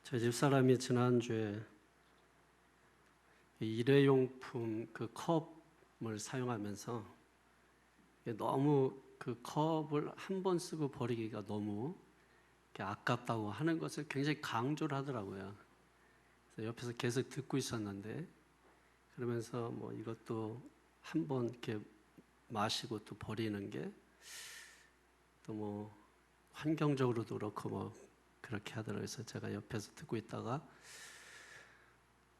저희 집사람이 지난주에 일회용품 그 컵을 사용하면서 너무 그 컵을 한 번 쓰고 버리기가 너무 아깝다고 하는 것을 굉장히 강조를 하더라고요. 그래서 옆에서 계속 듣고 있었는데, 그러면서 뭐 이것도 한 번 이렇게 마시고 또 버리는 게 또 뭐 환경적으로도 그렇고 뭐 그렇게 하더라고요. 그래서 제가 옆에서 듣고 있다가,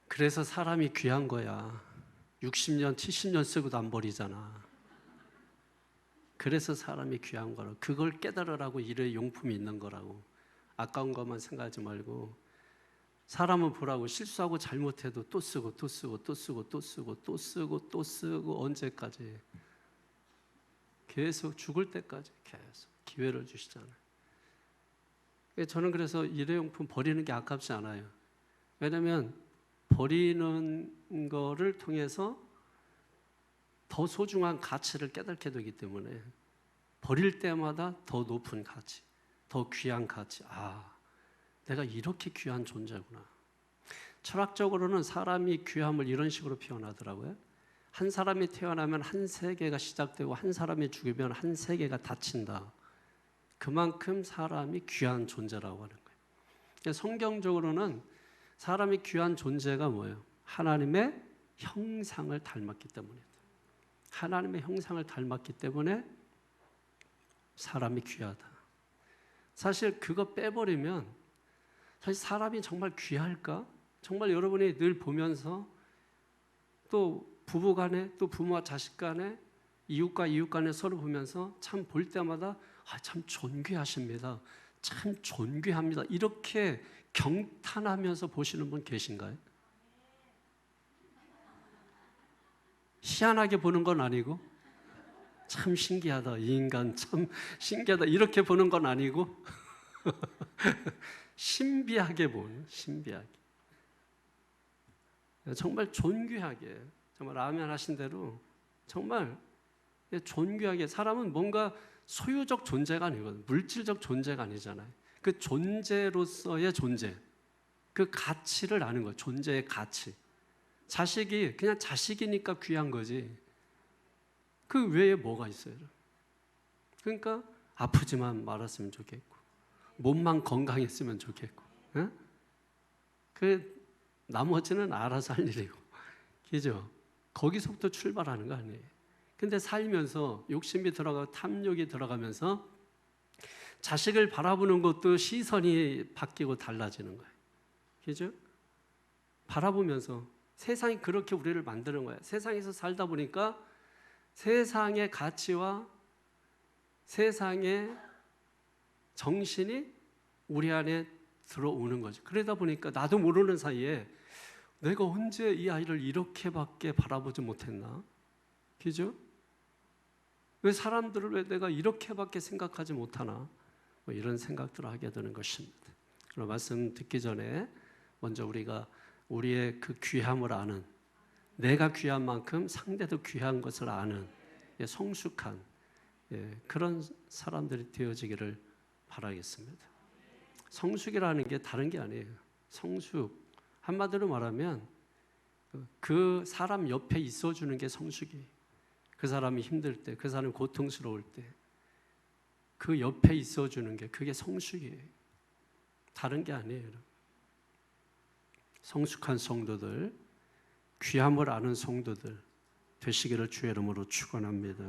그래서 사람이 귀한 거야. 60년, 70년 쓰고도 안 버리잖아. 그래서 사람이 귀한 거라고. 그걸 깨달으라고 일회용품이 있는 거라고. 아까운 것만 생각하지 말고, 사람은 보라고, 실수하고 잘못해도 또 쓰고 또 쓰고 또 쓰고 또 쓰고 또 쓰고 또 쓰고, 언제까지? 계속 죽을 때까지 계속 기회를 주시잖아요. 저는 그래서 일회용품 버리는 게 아깝지 않아요. 왜냐하면 버리는 거를 통해서 더 소중한 가치를 깨닫게 되기 때문에, 버릴 때마다 더 높은 가치, 더 귀한 가치, 내가 이렇게 귀한 존재구나. 철학적으로는 사람이 귀함을 이런 식으로 표현하더라고요. 한 사람이 태어나면 한 세계가 시작되고 한 사람이 죽으면 한 세계가 닫힌다. 그만큼 사람이 귀한 존재라고 하는 거예요. 성경적으로는 사람이 귀한 존재가 뭐예요? 하나님의 형상을 닮았기 때문이다. 하나님의 형상을 닮았기 때문에 사람이 귀하다. 사실 그거 빼버리면 사실 사람이 정말 귀할까? 정말 여러분이 늘 보면서, 또 부부 간에, 또 부모와 자식 간에, 이웃과 이웃 간에 서로 보면서 참 볼 때마다 참 존귀하십니다. 참 존귀합니다. 이렇게 경탄하면서 보시는 분 계신가요? 희한하게 보는 건 아니고, 참 신기하다, 이 인간 참 신기하다, 이렇게 보는 건 아니고 신비하게 보는, 신비하게, 정말 존귀하게, 정말 라면 하신 대로 정말 존귀하게. 사람은 뭔가 소유적 존재가 아니거든요. 물질적 존재가 아니잖아요. 그 존재로서의 존재, 그 가치를 아는 거예요. 존재의 가치. 자식이 그냥 자식이니까 귀한 거지, 그 외에 뭐가 있어요? 그러니까 아프지만 말았으면 좋겠고, 몸만 건강했으면 좋겠고, 그 나머지는 알아서 할 일이고, 그죠? 거기서부터 출발하는 거 아니에요. 근데 살면서 욕심이 들어가고 탐욕이 들어가면서 자식을 바라보는 것도 시선이 바뀌고 달라지는 거예요. 그죠? 바라보면서 세상이 그렇게 우리를 만드는 거예요. 세상에서 살다 보니까 세상의 가치와 세상의 정신이 우리 안에 들어오는 거죠. 그러다 보니까 나도 모르는 사이에 내가 언제 이 아이를 이렇게밖에 바라보지 못했나? 그죠? 왜 사람들을 왜 내가 이렇게밖에 생각하지 못하나? 뭐 이런 생각들을 하게 되는 것입니다. 그런 말씀 듣기 전에 먼저 우리가 우리의 그 귀함을 아는, 내가 귀한 만큼 상대도 귀한 것을 아는 성숙한 그런 사람들이 되어지기를 바라겠습니다. 성숙이라는 게 다른 게 아니에요. 성숙, 한마디로 말하면 그 사람 옆에 있어주는 게 성숙이에요. 그 사람이 힘들 때, 그 사람이 고통스러울 때 그 옆에 있어주는 게, 그게 성숙이에요. 다른 게 아니에요. 성숙한 성도들, 귀함을 아는 성도들 되시기를 주의 이름으로 축원합니다.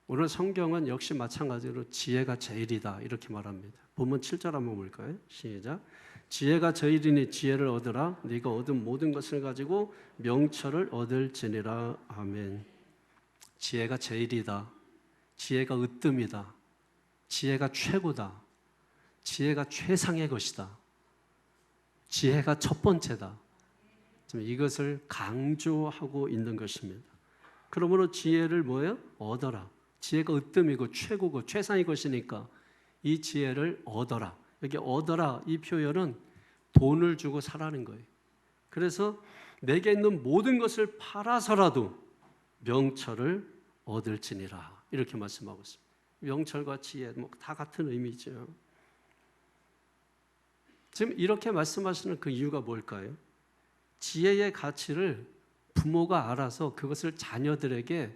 오늘 성경은 역시 마찬가지로 지혜가 제일이다 이렇게 말합니다. 본문 7절 한번 볼까요? 시작. 지혜가 제일이니 지혜를 얻으라. 네가 얻은 모든 것을 가지고 명철을 얻을지니라. 아멘. 지혜가 제일이다. 지혜가 으뜸이다. 지혜가 최고다. 지혜가 최상의 것이다. 지혜가 첫 번째다. 이것을 강조하고 있는 것입니다. 그러므로 지혜를 뭐예요? 얻어라. 지혜가 으뜸이고 최고고 최상의 것이니까 이 지혜를 얻어라. 여기 얻어라, 이 표현은 돈을 주고 사라는 거예요. 그래서 내게 있는 모든 것을 팔아서라도 명철을 얻을지니라 이렇게 말씀하고 있습니다. 명철과 지혜 다 같은 의미죠. 지금 이렇게 말씀하시는 그 이유가 뭘까요? 지혜의 가치를 부모가 알아서 그것을 자녀들에게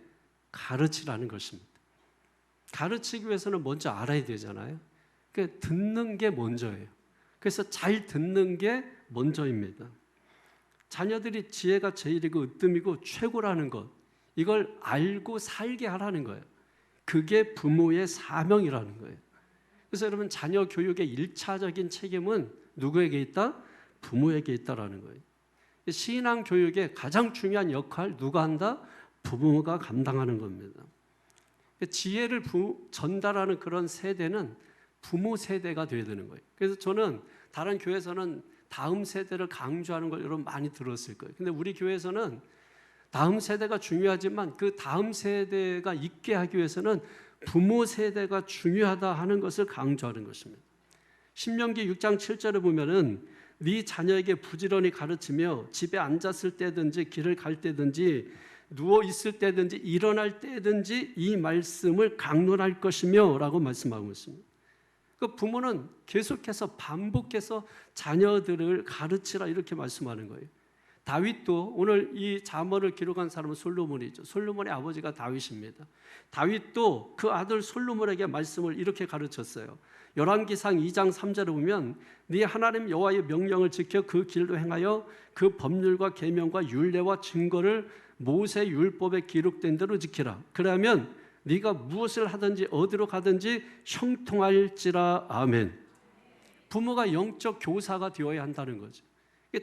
가르치라는 것입니다. 가르치기 위해서는 먼저 알아야 되잖아요. 그러니까 듣는 게 먼저예요. 그래서 잘 듣는 게 먼저입니다. 자녀들이 지혜가 제일이고 으뜸이고 최고라는 것, 이걸 알고 살게 하라는 거예요. 그게 부모의 사명이라는 거예요. 그래서 여러분, 자녀 교육의 1차적인 책임은 누구에게 있다? 부모에게 있다라는 거예요. 신앙 교육의 가장 중요한 역할 누가 한다? 부모가 감당하는 겁니다. 지혜를 전달하는 그런 세대는 부모 세대가 되어야 되는 거예요. 그래서 저는 다른 교회에서는 다음 세대를 강조하는 걸 여러분 많이 들었을 거예요. 근데 우리 교회에서는 다음 세대가 중요하지만 그 다음 세대가 있게 하기 위해서는 부모 세대가 중요하다 하는 것을 강조하는 것입니다. 신명기 6장 7절에 보면은 네 자녀에게 부지런히 가르치며 집에 앉았을 때든지 길을 갈 때든지 누워 있을 때든지 일어날 때든지 이 말씀을 강론할 것이며 라고 말씀하고 있습니다. 그 부모는 계속해서 반복해서 자녀들을 가르치라 이렇게 말씀하는 거예요. 다윗도, 오늘 이 잠언을 기록한 사람은 솔로몬이죠. 솔로몬의 아버지가 다윗입니다. 다윗도 그 아들 솔로몬에게 말씀을 이렇게 가르쳤어요. 열왕기상 2장 3절에 보면 네 하나님 여호와의 명령을 지켜 그 길로 행하여 그 법률과 계명과 율례와 증거를 모세 율법에 기록된 대로 지키라. 그러면 네가 무엇을 하든지 어디로 가든지 형통할지라. 아멘. 부모가 영적 교사가 되어야 한다는 거죠.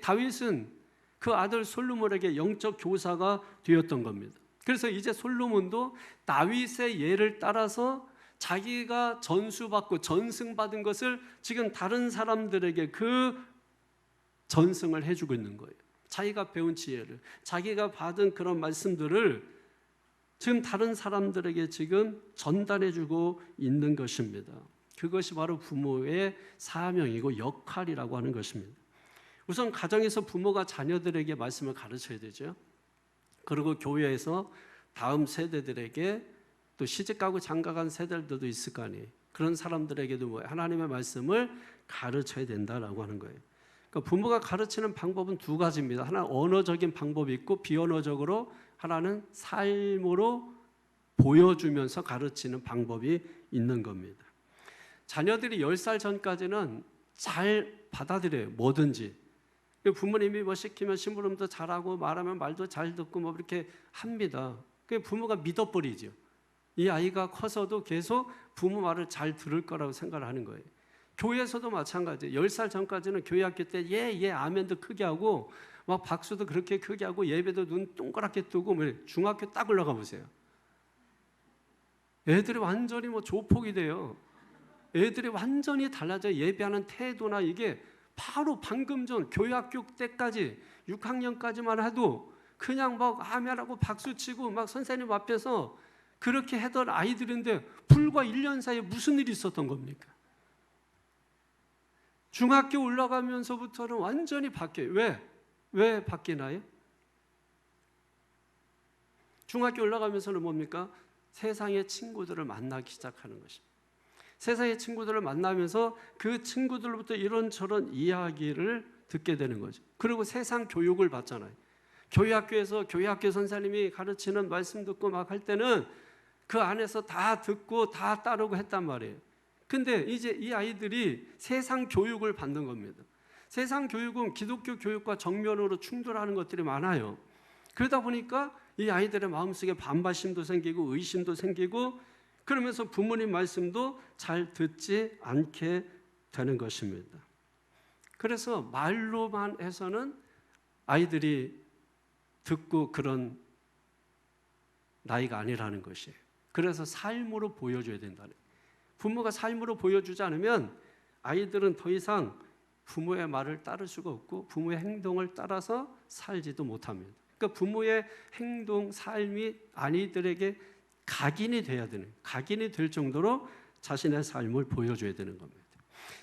다윗은 그 아들 솔로몬에게 영적 교사가 되었던 겁니다. 그래서 이제 솔로몬도 다윗의 예를 따라서 자기가 전수받고 전승받은 것을 지금 다른 사람들에게 그 전승을 해주고 있는 거예요. 자기가 배운 지혜를, 자기가 받은 그런 말씀들을 지금 다른 사람들에게 지금 전달해주고 있는 것입니다. 그것이 바로 부모의 사명이고 역할이라고 하는 것입니다. 우선 가정에서 부모가 자녀들에게 말씀을 가르쳐야 되죠. 그리고 교회에서 다음 세대들에게 또 시집가고 장가간 세대들도 있을 거 아니에요. 그런 사람들에게도 하나님의 말씀을 가르쳐야 된다라고 하는 거예요. 그러니까 부모가 가르치는 방법은 두 가지입니다. 하나는 언어적인 방법이 있고 비언어적으로, 하나는 삶으로 보여주면서 가르치는 방법이 있는 겁니다. 자녀들이 10살 전까지는 잘 받아들여요. 뭐든지. 부모님이 뭐 시키면 심부름도 잘하고 말하면 말도 잘 듣고 뭐 그렇게 합니다. 부모가 믿어버리죠. 이 아이가 커서도 계속 부모 말을 잘 들을 거라고 생각을 하는 거예요. 교회에서도 마찬가지예요. 10살 전까지는 교회 학교 때 예, 아멘도 크게 하고 막 박수도 그렇게 크게 하고 예배도 눈 동그랗게 뜨고 중학교 딱 올라가 보세요. 애들이 완전히 조폭이 돼요. 애들이 완전히 달라져요. 예배하는 태도나 이게 바로 방금 전 교회학교 때까지 6학년까지만 해도 그냥 막 아멘하고 박수치고 막 선생님 앞에서 그렇게 하던 아이들인데 불과 1년 사이에 무슨 일이 있었던 겁니까? 중학교 올라가면서부터는 완전히 바뀌어요. 왜 바뀌나요? 중학교 올라가면서는 뭡니까? 세상의 친구들을 만나기 시작하는 것입니다. 세상의 친구들을 만나면서 그 친구들로부터 이런저런 이야기를 듣게 되는 거죠. 그리고 세상 교육을 받잖아요. 교회학교에서 교회학교 선생님이 가르치는 말씀 듣고 막 할 때는 그 안에서 다 듣고 다 따르고 했단 말이에요. 근데 이제 이 아이들이 세상 교육을 받는 겁니다. 세상 교육은 기독교 교육과 정면으로 충돌하는 것들이 많아요. 그러다 보니까 이 아이들의 마음속에 반발심도 생기고 의심도 생기고 그러면서 부모님 말씀도 잘 듣지 않게 되는 것입니다. 그래서 말로만 해서는 아이들이 듣고 그런 나이가 아니라는 것이에요. 그래서 삶으로 보여줘야 된다는 거예요. 부모가 삶으로 보여주지 않으면 아이들은 더 이상 부모의 말을 따를 수가 없고 부모의 행동을 따라서 살지도 못합니다. 그러니까 부모의 행동, 삶이 아이들에게 각인이 돼야 되는, 각인이 될 정도로 자신의 삶을 보여줘야 되는 겁니다.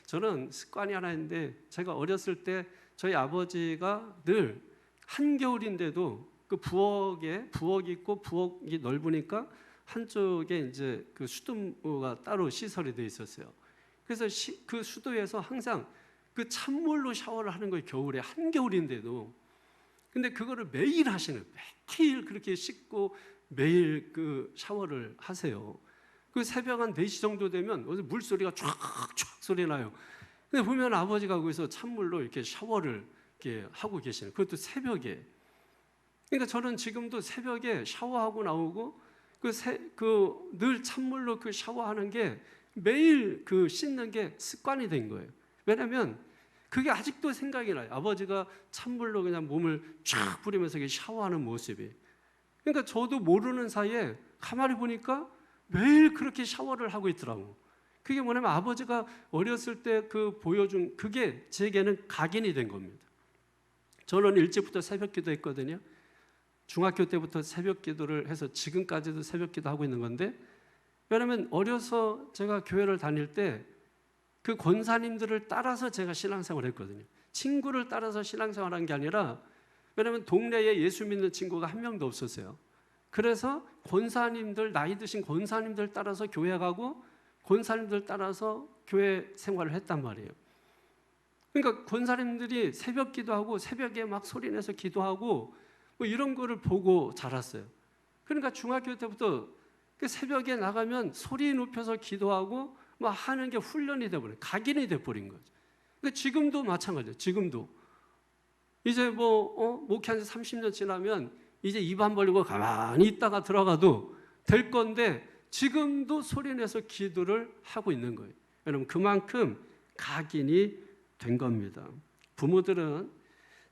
저는 습관이 하나 있는데 제가 어렸을 때 저희 아버지가 늘 한겨울인데도 그 부엌이 있고 부엌이 넓으니까 한쪽에 이제 그 수도가 따로 시설이 되어 있었어요. 그래서 그 수도에서 항상 그 찬물로 샤워를 하는 거예요. 겨울에, 한겨울인데도. 근데 그거를 매일 하시는, 매일 그렇게 씻고 매일 그 샤워를 하세요. 그 새벽 한 4시 정도 되면 물소리가 쫙쫙 소리 나요. 근데 보면 아버지가 거기서 찬물로 이렇게 샤워를 이렇게 하고 계시는, 그것도 새벽에. 그러니까 저는 지금도 새벽에 샤워하고 나오고 늘 찬물로 그 샤워하는 게 매일 그 씻는 게 습관이 된 거예요. 왜냐하면 그게 아직도 생각이 나요. 아버지가 찬물로 그냥 몸을 쫙 뿌리면서 샤워하는 모습이. 그러니까 저도 모르는 사이에 가만히 보니까 매일 그렇게 샤워를 하고 있더라고. 그게 뭐냐면 아버지가 어렸을 때 그 보여준 그게 제게는 각인이 된 겁니다. 저는 일찍부터 새벽 기도 했거든요. 중학교 때부터 새벽 기도를 해서 지금까지도 새벽 기도 하고 있는 건데, 왜냐하면 어려서 제가 교회를 다닐 때 그 권사님들을 따라서 제가 신앙생활을 했거든요. 친구를 따라서 신앙생활한 게 아니라, 왜냐하면 동네에 예수 믿는 친구가 한 명도 없었어요. 그래서 권사님들, 나이 드신 권사님들 따라서 교회 가고 권사님들 따라서 교회 생활을 했단 말이에요. 그러니까 권사님들이 새벽 기도하고 새벽에 막 소리내서 기도하고 뭐 이런 거를 보고 자랐어요. 그러니까 중학교 때부터 그 새벽에 나가면 소리 높여서 기도하고 막 하는 게 훈련이 돼버린, 각인이 돼버린 거죠. 근데 지금도 마찬가지예요. 지금도 이제 목회한 지 30년 지나면 이제 입 안 벌리고 가만히 있다가 들어가도 될 건데 지금도 소리내서 기도를 하고 있는 거예요. 여러분, 그만큼 각인이 된 겁니다. 부모들은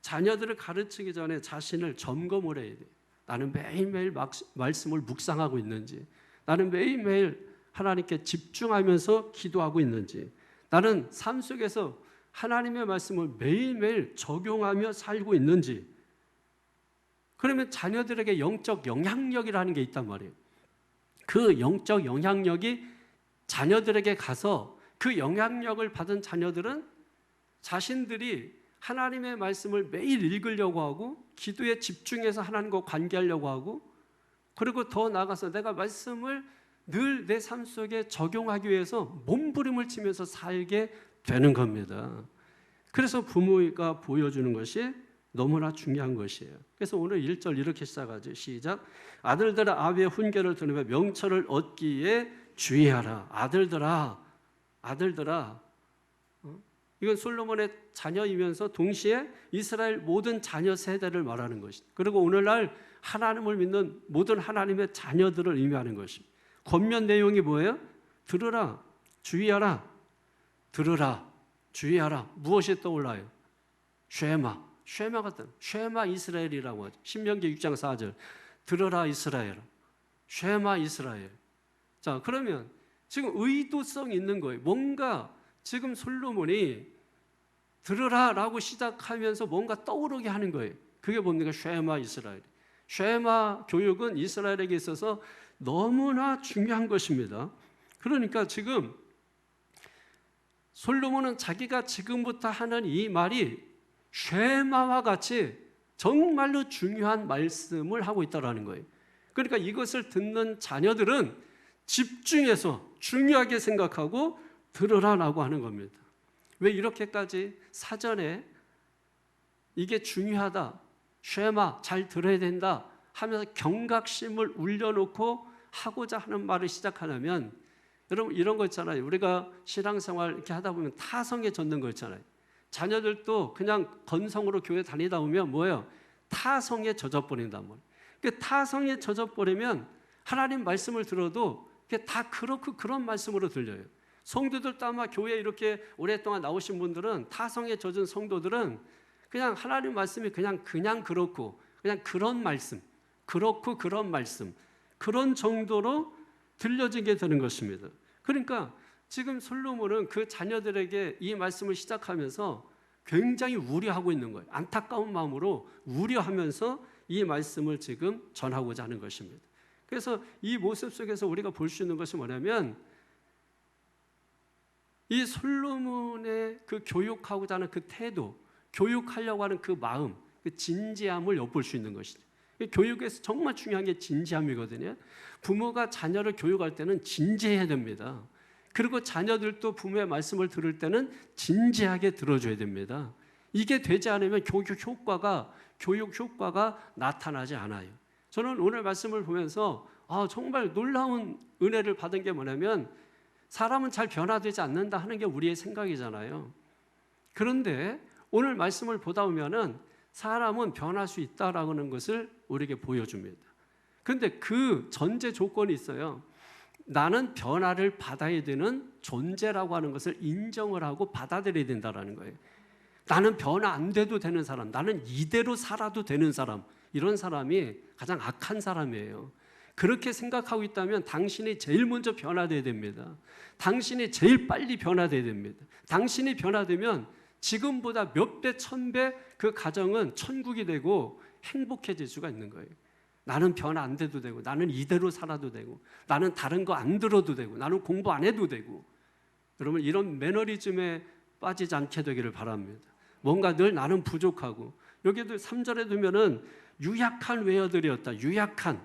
자녀들을 가르치기 전에 자신을 점검을 해야 돼요. 나는 매일매일 말씀을 묵상하고 있는지, 나는 매일매일 하나님께 집중하면서 기도하고 있는지, 나는 삶 속에서 하나님의 말씀을 매일매일 적용하며 살고 있는지. 그러면 자녀들에게 영적 영향력이라는 게 있단 말이에요. 그 영적 영향력이 자녀들에게 가서 그 영향력을 받은 자녀들은 자신들이 하나님의 말씀을 매일 읽으려고 하고 기도에 집중해서 하나님과 관계하려고 하고, 그리고 더 나아가서 내가 말씀을 늘 내 삶 속에 적용하기 위해서 몸부림을 치면서 살게 되는 겁니다. 그래서 부모가 보여주는 것이 너무나 중요한 것이에요. 그래서 오늘 1절 이렇게 시작하죠. 시작. 아들들아 아비의 훈계를 들으며 명철을 얻기에 주의하라. 아들들아, 아들들아. 이건 솔로몬의 자녀이면서 동시에 이스라엘 모든 자녀 세대를 말하는 것이다. 그리고 오늘날 하나님을 믿는 모든 하나님의 자녀들을 의미하는 것입니다. 권면 내용이 뭐예요? 들으라, 주의하라. 들으라, 주의하라. 무엇이 떠올라요? 쉐마. 쉐마 같은, 쉐마 이스라엘이라고 하죠. 신명기 6장 4절. 들으라 이스라엘. 쉐마 이스라엘. 자, 그러면 지금 의도성 있는 거예요. 뭔가 지금 솔로몬이 들으라라고 시작하면서 뭔가 떠오르게 하는 거예요. 그게 뭡니까? 쉐마 이스라엘. 쉐마 교육은 이스라엘에게 있어서 너무나 중요한 것입니다. 그러니까 지금 솔로몬은 자기가 지금부터 하는 이 말이 쉐마와 같이 정말로 중요한 말씀을 하고 있다는 거예요. 그러니까 이것을 듣는 자녀들은 집중해서 중요하게 생각하고 들으라라고 하는 겁니다. 왜 이렇게까지 사전에 이게 중요하다, 쉐마 잘 들어야 된다 하면서 경각심을 울려놓고 하고자 하는 말을 시작하려면, 여러분 이런 거 있잖아요. 우리가 신앙생활 이렇게 하다 보면 타성에 젖는 거 있잖아요. 자녀들도 그냥 건성으로 교회 다니다 보면 뭐예요? 타성에 젖어버린단 말이에요. 그 타성에 젖어버리면 하나님 말씀을 들어도 그게 다 그렇고 그런 말씀으로 들려요. 성도들도 아마 교회에 이렇게 오랫동안 나오신 분들은, 타성에 젖은 성도들은 그냥 하나님 말씀이 그냥 그렇고 그냥 그런 말씀, 그렇고 그런 말씀, 그런 정도로 들려지게 되는 것입니다. 그러니까 지금 솔로몬은 그 자녀들에게 이 말씀을 시작하면서 굉장히 우려하고 있는 거예요. 안타까운 마음으로 우려하면서 이 말씀을 지금 전하고자 하는 것입니다. 그래서 이 모습 속에서 우리가 볼 수 있는 것이 뭐냐면, 이 솔로몬의 그 교육하고자 하는 그 태도, 교육하려고 하는 그 마음, 그 진지함을 엿볼 수 있는 것이죠. 교육에서 정말 중요한 게 진지함이거든요. 부모가 자녀를 교육할 때는 진지해야 됩니다. 그리고 자녀들도 부모의 말씀을 들을 때는 진지하게 들어줘야 됩니다. 이게 되지 않으면 교육 효과가 나타나지 않아요. 저는 오늘 말씀을 보면서 정말 놀라운 은혜를 받은 게 뭐냐면 사람은 잘 변화되지 않는다 하는 게 우리의 생각이잖아요. 그런데 오늘 말씀을 보다 보면은 사람은 변할 수 있다라는 것을 우리에게 보여줍니다. 그런데 그 전제 조건이 있어요. 나는 변화를 받아야 되는 존재라고 하는 것을 인정을 하고 받아들여야 된다는 거예요. 나는 변화 안 돼도 되는 사람, 나는 이대로 살아도 되는 사람, 이런 사람이 가장 악한 사람이에요. 그렇게 생각하고 있다면 당신이 제일 먼저 변화돼야 됩니다. 당신이 제일 빨리 변화돼야 됩니다. 당신이 변화되면 지금보다 몇 배, 1000배 그 가정은 천국이 되고 행복해질 수가 있는 거예요. 나는 변화 안 돼도 되고, 나는 이대로 살아도 되고, 나는 다른 거 안 들어도 되고, 나는 공부 안 해도 되고. 여러분, 이런 매너리즘에 빠지지 않게 되기를 바랍니다. 뭔가 늘 나는 부족하고, 여기도 3절에 두면은 유약한 외아들이었다. 유약한.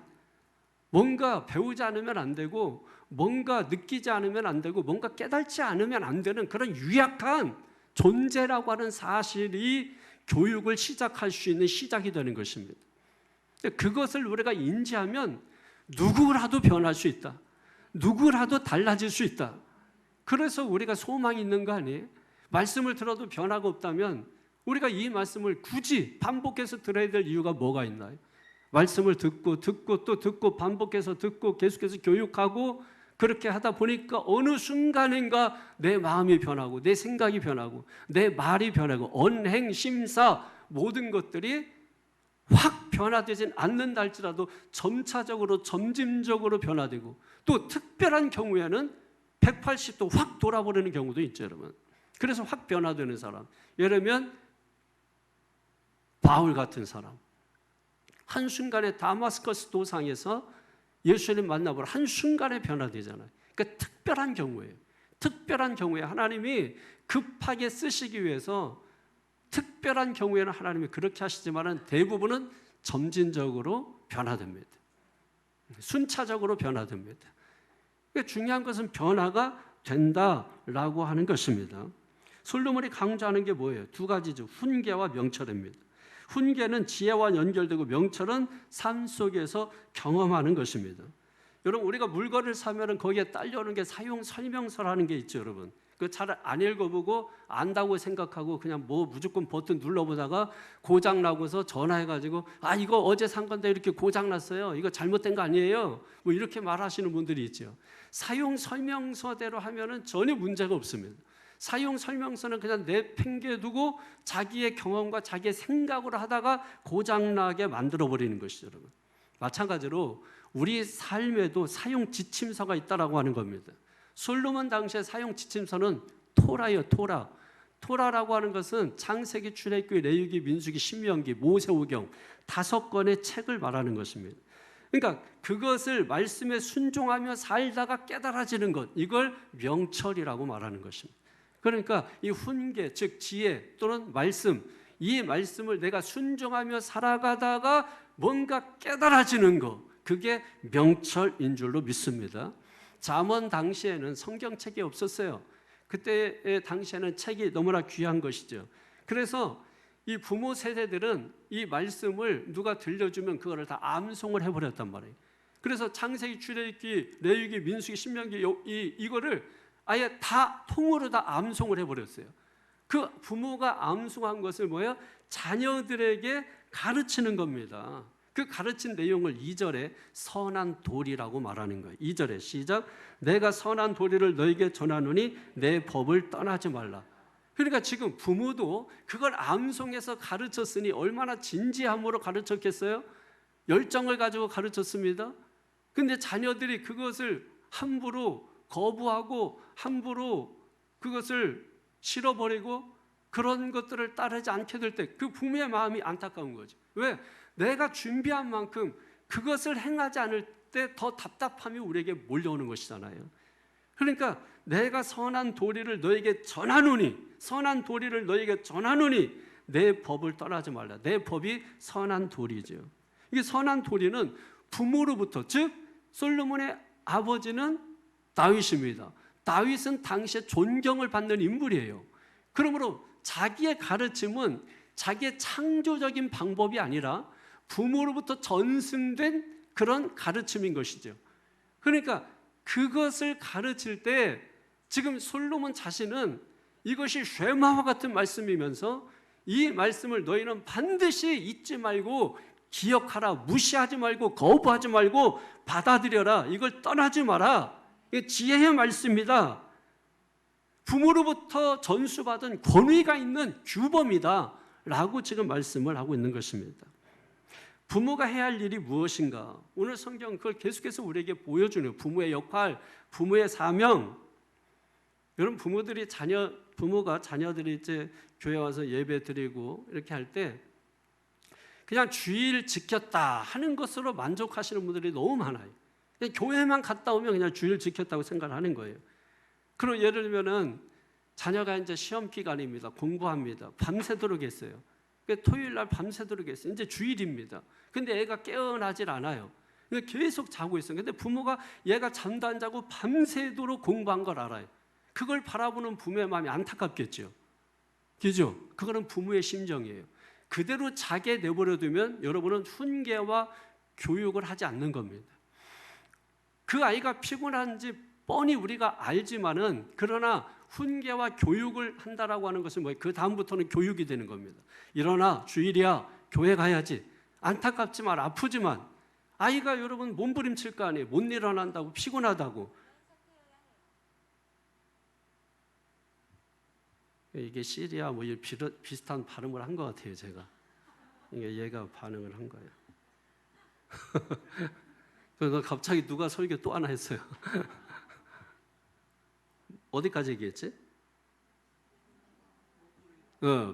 뭔가 배우지 않으면 안 되고, 뭔가 느끼지 않으면 안 되고, 뭔가 깨닫지 않으면 안 되는 그런 유약한 존재라고 하는 사실이 교육을 시작할 수 있는 시작이 되는 것입니다. 그것을 우리가 인지하면 누구라도 변할 수 있다. 누구라도 달라질 수 있다. 그래서 우리가 소망이 있는 거 아니에요? 말씀을 들어도 변화가 없다면 우리가 이 말씀을 굳이 반복해서 들어야 될 이유가 뭐가 있나요? 말씀을 듣고 또 듣고 반복해서 듣고 계속해서 교육하고 그렇게 하다 보니까 어느 순간인가 내 마음이 변하고 내 생각이 변하고 내 말이 변하고 언행, 심사 모든 것들이 확 변화되진 않는다 할지라도 점차적으로 점진적으로 변화되고 또 특별한 경우에는 180도 확 돌아버리는 경우도 있죠, 여러분. 그래서 확 변화되는 사람, 예를 들면 바울 같은 사람, 한순간에 다마스커스 도상에서 예수님 만나보러 한순간에 변화되잖아요. 그러니까 특별한 경우에요. 특별한 경우에 하나님이 급하게 쓰시기 위해서 특별한 경우에는 하나님이 그렇게 하시지만 대부분은 점진적으로 변화됩니다. 순차적으로 변화됩니다. 그러니까 중요한 것은 변화가 된다라고 하는 것입니다. 솔로몬이 강조하는 게 뭐예요? 두 가지죠. 훈계와 명철입니다. 훈계는 지혜와 연결되고 명철은 삶 속에서 경험하는 것입니다. 여러분, 우리가 물건을 사면 거기에 딸려오는 게 사용 설명서라는 게 있죠, 여러분. 그 잘 안 읽어보고 안다고 생각하고 그냥 무조건 버튼 눌러보다가 고장 나고서 전화해가지고 이거 어제 산 건데 이렇게 고장 났어요. 이거 잘못된 거 아니에요? 이렇게 말하시는 분들이 있죠. 사용 설명서대로 하면은 전혀 문제가 없습니다. 사용 설명서는 그냥 내팽개두고 자기의 경험과 자기의 생각으로 하다가 고장나게 만들어버리는 것이죠, 여러분. 마찬가지로 우리 삶에도 사용 지침서가 있다라고 하는 겁니다. 솔로몬 당시의 사용 지침서는 토라예요, 토라. 토라라고 하는 것은 창세기, 출애굽기, 레위기, 민수기, 신명기, 모세오경 5권의 책을 말하는 것입니다. 그러니까 그것을 말씀에 순종하며 살다가 깨달아지는 것, 이걸 명철이라고 말하는 것입니다. 그러니까 이 훈계, 즉 지혜 또는 말씀, 이 말씀을 내가 순종하며 살아가다가 뭔가 깨달아지는 것, 그게 명철인 줄로 믿습니다. 잠언 당시에는 성경책이 없었어요. 그때 당시에는 책이 너무나 귀한 것이죠. 그래서 이 부모 세대들은 이 말씀을 누가 들려주면 그거를 다 암송을 해버렸단 말이에요. 그래서 창세기, 출애굽기, 레위기, 민수기, 신명기 이거를 아예 다 통으로 다 암송을 해버렸어요. 그 부모가 암송한 것을 뭐예요? 자녀들에게 가르치는 겁니다. 그 가르친 내용을 2절에 선한 도리라고 말하는 거예요. 2절에 시작. 내가 선한 도리를 너에게 전하노니 내 법을 떠나지 말라. 그러니까 지금 부모도 그걸 암송해서 가르쳤으니 얼마나 진지함으로 가르쳤겠어요? 열정을 가지고 가르쳤습니다. 근데 자녀들이 그것을 함부로 거부하고 함부로 그것을 싫어버리고 그런 것들을 따르지 않게 될 때 그 부모의 마음이 안타까운 거죠. 왜? 내가 준비한 만큼 그것을 행하지 않을 때 더 답답함이 우리에게 몰려오는 것이잖아요. 그러니까 내가 선한 도리를 너에게 전하노니, 선한 도리를 너에게 전하노니 내 법을 떠나지 말라. 내 법이 선한 도리죠. 이게 선한 도리는 부모로부터, 즉 솔로몬의 아버지는 다윗입니다. 다윗은 당시에 존경을 받는 인물이에요. 그러므로 자기의 가르침은 자기의 창조적인 방법이 아니라 부모로부터 전승된 그런 가르침인 것이죠. 그러니까 그것을 가르칠 때 지금 솔로몬 자신은 이것이 쉐마와 같은 말씀이면서 이 말씀을 너희는 반드시 잊지 말고 기억하라, 무시하지 말고 거부하지 말고 받아들여라, 이걸 떠나지 마라. 이게 지혜의 말씀이다. 부모로부터 전수받은 권위가 있는 규범이다 라고 지금 말씀을 하고 있는 것입니다. 부모가 해야 할 일이 무엇인가? 오늘 성경 그걸 계속해서 우리에게 보여주는 부모의 역할, 부모의 사명. 여러분 부모가 자녀들이 이제 교회 와서 예배 드리고 이렇게 할 때 그냥 주일 지켰다 하는 것으로 만족하시는 분들이 너무 많아요. 그냥 교회만 갔다 오면 그냥 주일 지켰다고 생각하는 거예요. 그럼 예를 들면은 자녀가 이제 시험 기간입니다. 공부합니다. 밤새도록 했어요. 토요일 날 밤새도록 했어요. 이제 주일입니다. 근데 애가 깨어나질 않아요. 계속 자고 있어요. 근데 부모가 얘가 잠도 안 자고 밤새도록 공부한 걸 알아요. 그걸 바라보는 부모의 마음이 안타깝겠죠. 그죠? 그거는 부모의 심정이에요. 그대로 자게 내버려두면 여러분은 훈계와 교육을 하지 않는 겁니다. 그 아이가 피곤한지 뻔히 우리가 알지만은 그러나 훈계와 교육을 한다라고 하는 것은 뭐예요? 그 다음부터는 교육이 되는 겁니다. 일어나, 주일이야, 교회 가야지. 안타깝지만 아프지만 아이가 여러분 몸부림칠 거 아니에요. 못 일어난다고, 피곤하다고. 이게 시리아 뭐 비슷한 발음을 한 것 같아요, 제가. 얘가 반응을 한 거예요. 그래서 갑자기 누가 설교 또 하나 했어요. 어디까지 얘기했지?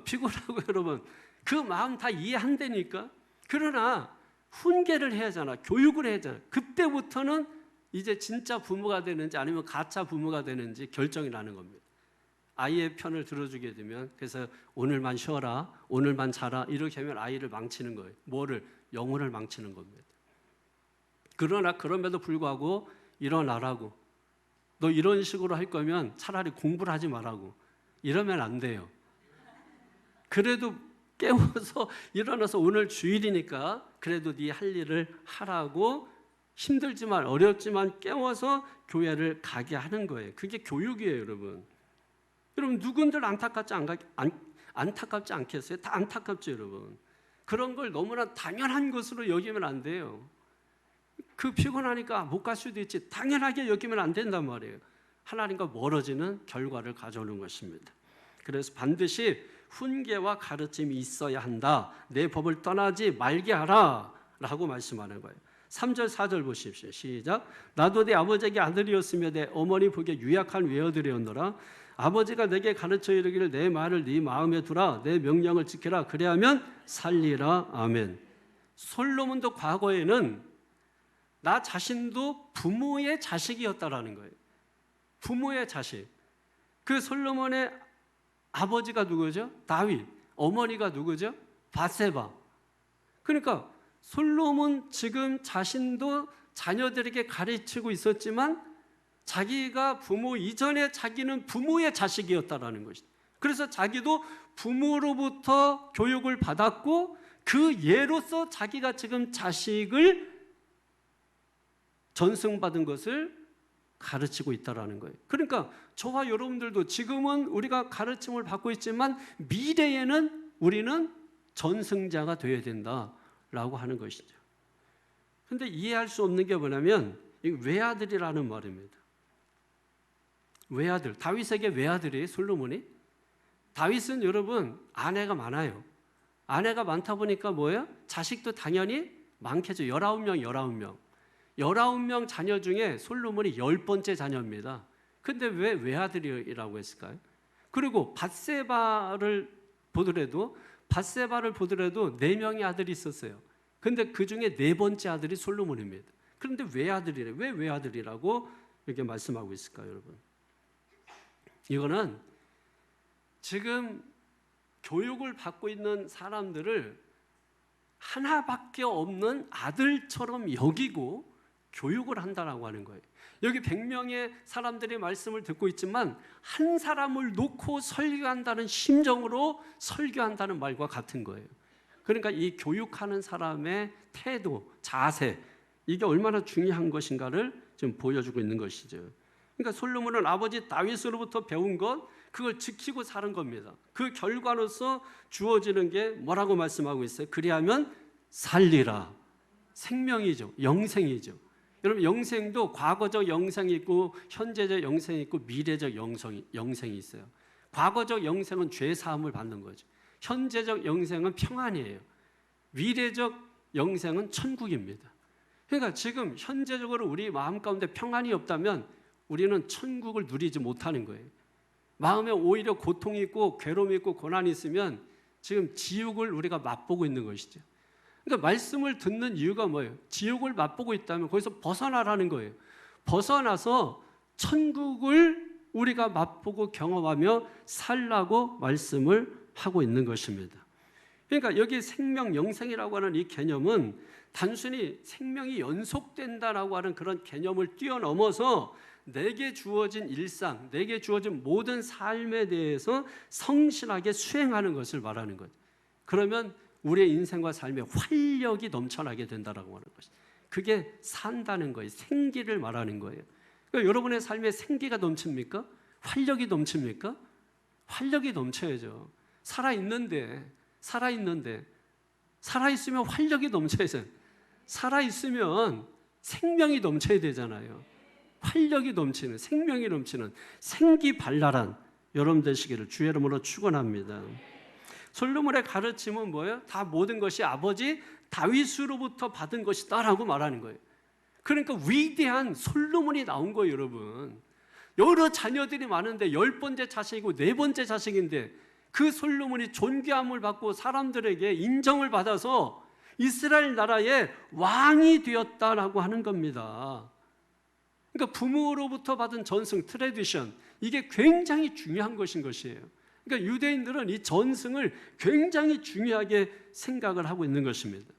피곤하고 여러분 그 마음 다 이해한다니까. 그러나 훈계를 해야 하잖아. 교육을 해야 하잖아. 그때부터는 이제 진짜 부모가 되는지 아니면 가짜 부모가 되는지 결정이 나는 겁니다. 아이의 편을 들어주게 되면 그래서 오늘만 쉬어라, 오늘만 자라 이렇게 하면 아이를 망치는 거예요. 뭐를? 영혼을 망치는 겁니다. 그러나 그럼에도 불구하고 일어나라고, 너 이런 식으로 할 거면 차라리 공부를 하지 말라고, 이러면 안 돼요. 그래도 깨워서 일어나서 오늘 주일이니까 그래도 네 할 일을 하라고 힘들지만 어렵지만 깨워서 교회를 가게 하는 거예요. 그게 교육이에요, 여러분. 여러분 누군들 안타깝지 않겠어요? 다 안타깝죠, 여러분. 그런 걸 너무나 당연한 것으로 여기면 안 돼요. 그 피곤하니까 못 갈 수도 있지, 당연하게 여기면 안 된단 말이에요. 하나님과 멀어지는 결과를 가져오는 것입니다. 그래서 반드시 훈계와 가르침이 있어야 한다. 내 법을 떠나지 말게 하라 라고 말씀하는 거예요. 3절 4절 보십시오. 시작. 나도 내 아버지에게 아들이었으며 내 어머니 보기에 유약한 외아들이었노라. 아버지가 내게 가르쳐 이르기를 내 말을 네 마음에 두라, 내 명령을 지키라, 그래야면 살리라. 아멘. 솔로몬도 과거에는 나 자신도 부모의 자식이었다라는 거예요. 부모의 자식. 그 솔로몬의 아버지가 누구죠? 다윗. 어머니가 누구죠? 밧세바. 그러니까 솔로몬 지금 자신도 자녀들에게 가르치고 있었지만 자기가 부모 이전에 자기는 부모의 자식이었다라는 것이죠. 그래서 자기도 부모로부터 교육을 받았고 그 예로서 자기가 지금 자식을 전승받은 것을 가르치고 있다라는 거예요. 그러니까 저와 여러분들도 지금은 우리가 가르침을 받고 있지만 미래에는 우리는 전승자가 되어야 된다라고 하는 것이죠. 그런데 이해할 수 없는 게 뭐냐면 외아들이라는 말입니다. 외아들, 다윗에게 외아들이 솔로몬이. 다윗은 여러분 아내가 많아요. 아내가 많다 보니까 뭐예요? 자식도 당연히 많겠죠. 19명. 19명 자녀 중에 솔로몬이 10번째 자녀입니다. 근데 왜 외아들이라고 했을까요? 그리고 밧세바를 보더라도 4명의 아들이 있었어요. 근데 그 중에 4번째 아들이 솔로몬입니다. 그런데 외아들이래. 왜 외아들이라고 이렇게 말씀하고 있을까요, 여러분? 이거는 지금 교육을 받고 있는 사람들을 하나밖에 없는 아들처럼 여기고 교육을 한다라고 하는 거예요. 여기 100명의 사람들이 말씀을 듣고 있지만 한 사람을 놓고 설교한다는 심정으로 설교한다는 말과 같은 거예요. 그러니까 이 교육하는 사람의 태도, 자세, 이게 얼마나 중요한 것인가를 지금 보여주고 있는 것이죠. 그러니까 솔로몬은 아버지 다윗으로부터 배운 것, 그걸 지키고 사는 겁니다. 그 결과로서 주어지는 게 뭐라고 말씀하고 있어요? 그리하면 살리라. 생명이죠. 영생이죠. 여러분, 영생도 과거적 영생이 있고 현재적 영생이 있고 미래적 영생이 있어요. 과거적 영생은 죄 사함을 받는 거죠. 현재적 영생은 평안이에요. 미래적 영생은 천국입니다. 그러니까 지금 현재적으로 우리 마음 가운데 평안이 없다면 우리는 천국을 누리지 못하는 거예요. 마음에 오히려 고통이 있고 괴로움이 있고 고난이 있으면 지금 지옥을 우리가 맛보고 있는 것이죠. 그러니까 말씀을 듣는 이유가 뭐예요? 지옥을 맛보고 있다면 거기서 벗어나라는 거예요. 벗어나서 천국을 우리가 맛보고 경험하며 살라고 말씀을 하고 있는 것입니다. 그러니까 여기 생명, 영생이라고 하는 이 개념은 단순히 생명이 연속된다라고 하는 그런 개념을 뛰어넘어서 내게 주어진 일상, 내게 주어진 모든 삶에 대해서 성실하게 수행하는 것을 말하는 거죠. 그러면 우리의 인생과 삶에 활력이 넘쳐나게 된다라고 하는 것이죠. 그게 산다는 거예요. 생기를 말하는 거예요. 그러니까 여러분의 삶에 생기가 넘칩니까? 활력이 넘칩니까? 활력이 넘쳐야죠. 살아있으면 활력이 넘쳐야죠. 살아있으면 생명이 넘쳐야 되잖아요. 활력이 넘치는, 생명이 넘치는 생기발랄한 여러분 되시기를 주의 이름으로 축원합니다. 솔로몬의 가르침은 뭐예요? 다 모든 것이 아버지 다윗으로부터 받은 것이다라고 말하는 거예요. 그러니까 위대한 솔로몬이 나온 거예요, 여러분. 여러 자녀들이 많은데 10번째 자식이고 4번째 자식인데 그 솔로몬이 존귀함을 받고 사람들에게 인정을 받아서 이스라엘 나라의 왕이 되었다라고 하는 겁니다. 그러니까 부모로부터 받은 전승, 트래디션, 이게 굉장히 중요한 것인 것이에요. 그러니까 유대인들은 이 전승을 굉장히 중요하게 생각을 하고 있는 것입니다.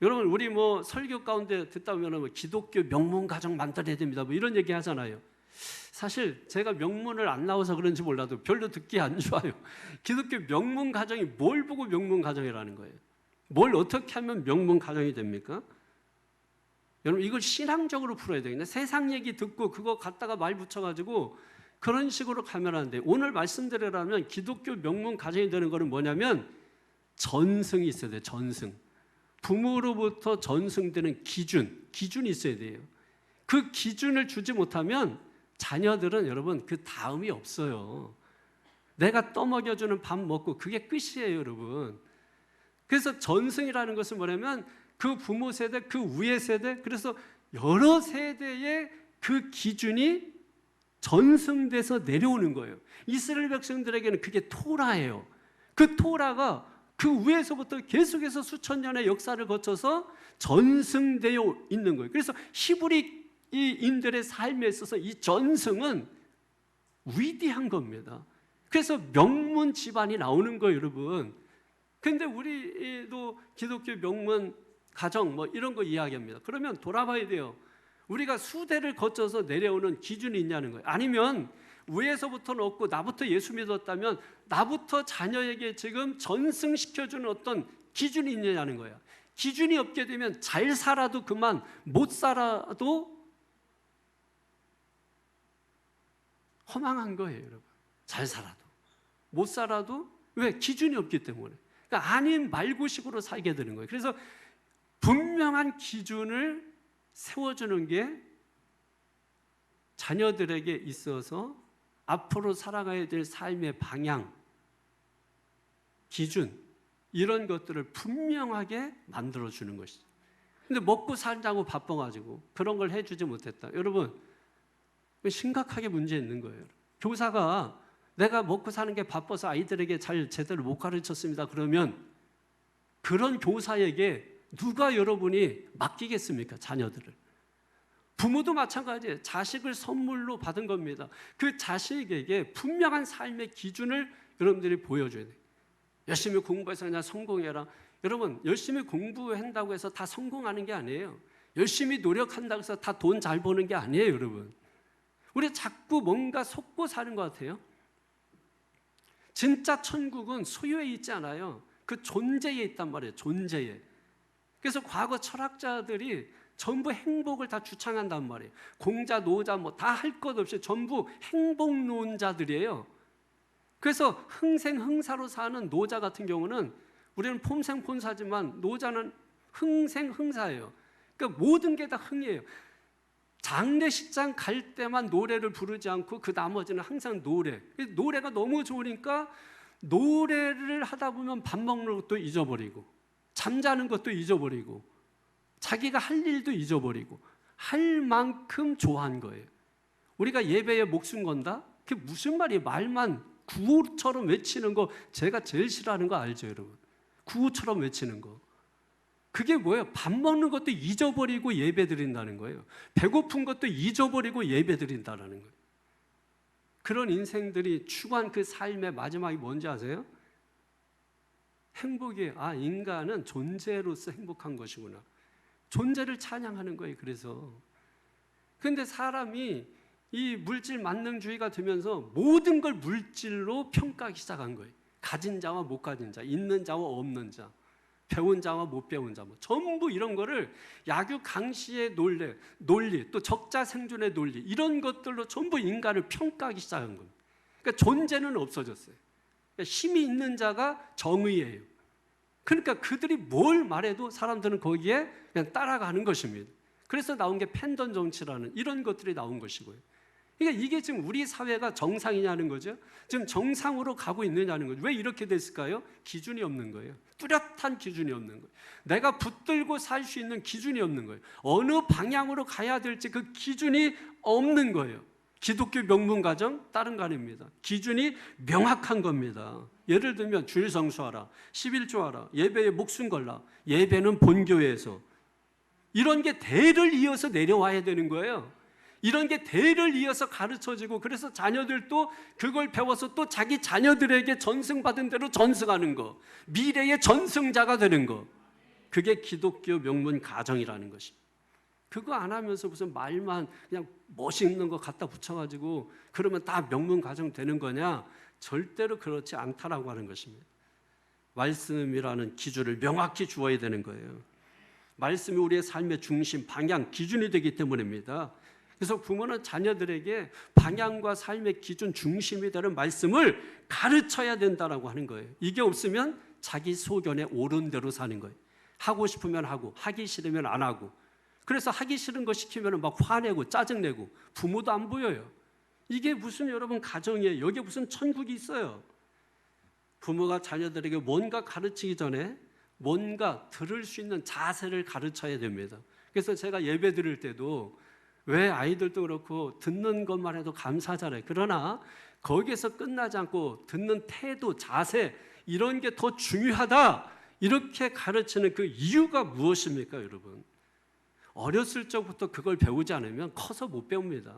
여러분, 우리 설교 가운데 듣다 보면 기독교 명문 가정 만들어야 됩니다, 이런 얘기 하잖아요. 사실 제가 명문을 안 나와서 그런지 몰라도 별로 듣기 안 좋아요. 기독교 명문 가정이 뭘 보고 명문 가정이라는 거예요? 뭘 어떻게 하면 명문 가정이 됩니까? 여러분, 이걸 신앙적으로 풀어야 되겠네. 세상 얘기 듣고 그거 갖다가 말 붙여가지고 그런 식으로 가면 안 돼요. 오늘 말씀드리라면 기독교 명문 가정이 되는 거는 뭐냐면 전승이 있어야 돼요. 전승. 부모로부터 전승되는 기준이 있어야 돼요. 그 기준을 주지 못하면 자녀들은 여러분 그 다음이 없어요. 내가 떠먹여주는 밥 먹고 그게 끝이에요, 여러분. 그래서 전승이라는 것은 뭐냐면 그 부모 세대, 그 위의 세대, 그래서 여러 세대의 그 기준이 전승돼서 내려오는 거예요. 이스라엘 백성들에게는 그게 토라예요. 그 토라가 그 위에서부터 계속해서 수천 년의 역사를 거쳐서 전승되어 있는 거예요. 그래서 히브리인들의 삶에 있어서 이 전승은 위대한 겁니다. 그래서 명문 집안이 나오는 거예요, 여러분. 근데 우리도 기독교 명문 가정 이런 거 이야기합니다. 그러면 돌아봐야 돼요. 우리가 수대를 거쳐서 내려오는 기준이 있냐는 거예요. 아니면 위에서부터는 없고 나부터 예수 믿었다면 나부터 자녀에게 지금 전승시켜주는 어떤 기준이 있느냐는 거예요. 기준이 없게 되면 잘 살아도 그만, 못 살아도 허망한 거예요, 여러분. 잘 살아도. 못 살아도 왜? 기준이 없기 때문에. 그러니까 아닌 말고식으로 살게 되는 거예요. 그래서 분명한 기준을 세워주는 게 자녀들에게 있어서 앞으로 살아가야 될 삶의 방향, 기준, 이런 것들을 분명하게 만들어주는 것이죠. 근데 먹고 살자고 바빠가지고 그런 걸 해주지 못했다. 여러분, 심각하게 문제 있는 거예요. 교사가 내가 먹고 사는 게 바빠서 아이들에게 잘 제대로 못 가르쳤습니다. 그러면 그런 교사에게 누가 여러분이 맡기겠습니까? 자녀들을. 부모도 마찬가지예요. 자식을 선물로 받은 겁니다. 그 자식에게 분명한 삶의 기준을 여러분들이 보여줘야 돼요. 열심히 공부해서 그냥 성공해라. 여러분, 열심히 공부한다고 해서 다 성공하는 게 아니에요. 열심히 노력한다고 해서 다 돈 잘 버는 게 아니에요, 여러분. 우리 자꾸 뭔가 속고 사는 것 같아요. 진짜 천국은 소유에 있지 않아요. 그 존재에 있단 말이에요. 존재에. 그래서 과거 철학자들이 전부 행복을 다 주창한단 말이에요. 공자, 노자 뭐 다 할 것 없이 전부 행복론자들이에요. 그래서 흥생흥사로 사는 노자 같은 경우는 우리는 폼생폼사지만 노자는 흥생흥사예요. 그러니까 모든 게 다 흥이에요. 장례식장 갈 때만 노래를 부르지 않고 그 나머지는 항상 노래. 노래가 너무 좋으니까 노래를 하다 보면 밥 먹는 것도 잊어버리고 잠자는 것도 잊어버리고 자기가 할 일도 잊어버리고 할 만큼 좋아한 거예요. 우리가 예배에 목숨 건다? 그게 무슨 말이에요? 말만 구호처럼 외치는 거 제가 제일 싫어하는 거 알죠, 여러분? 구호처럼 외치는 거. 그게 뭐예요? 밥 먹는 것도 잊어버리고 예배 드린다는 거예요. 배고픈 것도 잊어버리고 예배 드린다는 거예요. 그런 인생들이 추구한 그 삶의 마지막이 뭔지 아세요? 행복이에요. 아, 인간은 존재로서 행복한 것이구나. 존재를 찬양하는 거예요. 그런데 사람이 이 물질 만능주의가 되면서 모든 걸 물질로 평가하기 시작한 거예요. 가진 자와 못 가진 자, 있는 자와 없는 자, 배운 자와 못 배운 자, 뭐 전부 이런 거를 약육강시의 논리, 또 적자생존의 논리 이런 것들로 전부 인간을 평가하기 시작한 겁니다. 그러니까 존재는 없어졌어요. 그러니까 힘이 있는 자가 정의예요. 그러니까 그들이 뭘 말해도 사람들은 거기에 그냥 따라가는 것입니다. 그래서 나온 게 팬덤 정치라는 이런 것들이 나온 것이고요. 그러니까 이게 지금 우리 사회가 정상이냐는 거죠. 지금 정상으로 가고 있느냐는 거죠. 왜 이렇게 됐을까요? 기준이 없는 거예요. 뚜렷한 기준이 없는 거예요. 내가 붙들고 살 수 있는 기준이 없는 거예요. 어느 방향으로 가야 될지 그 기준이 없는 거예요. 기독교 명문가정 다른 거 아닙니다. 기준이 명확한 겁니다. 예를 들면 주일 성수하라, 11조하라, 예배에 목숨 걸라, 예배는 본교회에서 이런 게 대를 이어서 내려와야 되는 거예요. 이런 게 대를 이어서 가르쳐지고 그래서 자녀들도 그걸 배워서 또 자기 자녀들에게 전승받은 대로 전승하는 거, 미래의 전승자가 되는 거, 그게 기독교 명문 가정이라는 것입니다. 그거 안 하면서 무슨 말만 그냥 멋있는 거 갖다 붙여가지고 그러면 다 명문 가정 되는 거냐? 절대로 그렇지 않다라고 하는 것입니다. 말씀이라는 기준을 명확히 주어야 되는 거예요. 말씀이 우리의 삶의 중심, 방향, 기준이 되기 때문입니다. 그래서 부모는 자녀들에게 방향과 삶의 기준, 중심이 되는 말씀을 가르쳐야 된다라고 하는 거예요. 이게 없으면 자기 소견에 옳은 대로 사는 거예요. 하고 싶으면 하고, 하기 싫으면 안 하고. 그래서 하기 싫은 거 시키면 막 화내고 짜증내고 부모도 안 보여요. 이게 무슨 여러분 가정이에요. 여기에 무슨 천국이 있어요. 부모가 자녀들에게 뭔가 가르치기 전에 뭔가 들을 수 있는 자세를 가르쳐야 됩니다. 그래서 제가 예배 드릴 때도 왜 아이들도 그렇고 듣는 것만 해도 감사하잖아요. 그러나 거기에서 끝나지 않고 듣는 태도, 자세 이런 게 더 중요하다 이렇게 가르치는 그 이유가 무엇입니까, 여러분? 어렸을 적부터 그걸 배우지 않으면 커서 못 배웁니다.